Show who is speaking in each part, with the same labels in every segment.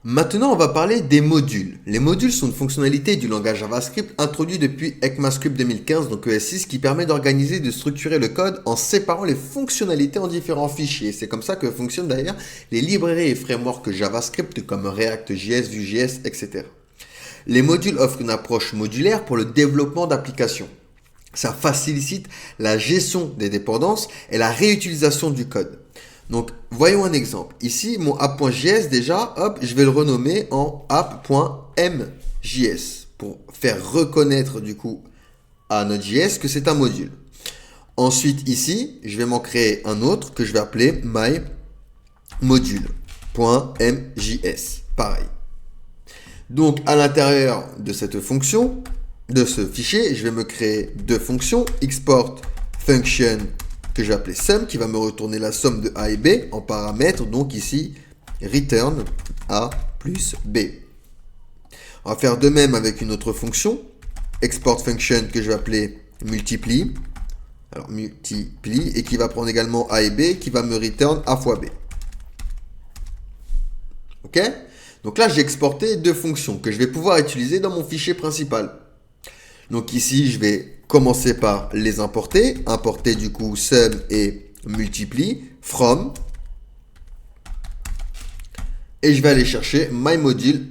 Speaker 1: Maintenant, on va parler des modules. Les modules sont une fonctionnalité du langage JavaScript introduit depuis ECMAScript 2015, donc ES6, qui permet d'organiser et de structurer le code en séparant les fonctionnalités en différents fichiers. C'est comme ça que fonctionnent d'ailleurs les librairies et frameworks JavaScript comme React.js, Vue.js, etc. Les modules offrent une approche modulaire pour le développement d'applications. Ça facilite la gestion des dépendances et la réutilisation du code. Donc, voyons un exemple. Ici, mon app.js, déjà, hop, je vais le renommer en app.mjs pour faire reconnaître du coup à notre JS que c'est un module. Ensuite, ici, je vais m'en créer un autre que je vais appeler mymodule.mjs. Pareil. Donc, à l'intérieur de cette fonction, de ce fichier, je vais me créer deux fonctions, export function que je vais appeler sum, qui va me retourner la somme de A et B en paramètre, donc ici, return A plus B. On va faire de même avec une autre fonction, export function que je vais appeler multiply, alors multiply, et qui va prendre également A et B, qui va me return A fois B. Ok? Donc là, j'ai exporté deux fonctions que je vais pouvoir utiliser dans mon fichier principal. Donc ici, je vais commencer par les importer. Importer du coup sum et multiply from. Et je vais aller chercher myModule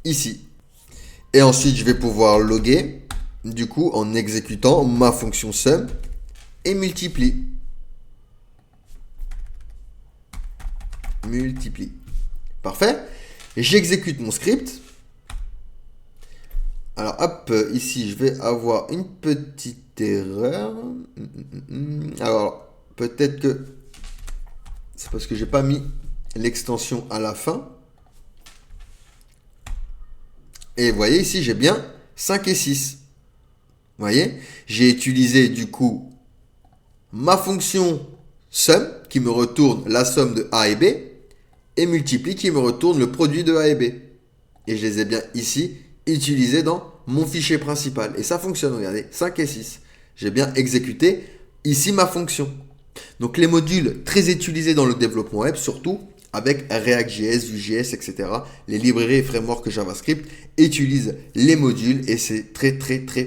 Speaker 1: ici. Et ensuite, je vais pouvoir loguer du coup en exécutant ma fonction sum et multiply. Multiply. Parfait. J'exécute mon script. Alors hop, ici je vais avoir une petite erreur. Alors peut-être que c'est parce que j'ai pas mis l'extension à la fin. Et vous voyez ici j'ai bien 5 et 6. Vous voyez, j'ai utilisé du coup ma fonction sum qui me retourne la somme de A et B et multiply qui me retourne le produit de A et B. Et je les ai bien ici utilisés dans mon fichier principal. Et ça fonctionne, regardez, 5 et 6. J'ai bien exécuté ici ma fonction. Donc les modules très utilisés dans le développement web, surtout avec React.js, Vue.js, etc. Les librairies et frameworks JavaScript utilisent les modules et c'est très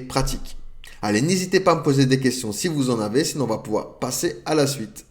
Speaker 1: pratique. Allez, n'hésitez pas à me poser des questions si vous en avez, sinon on va pouvoir passer à la suite.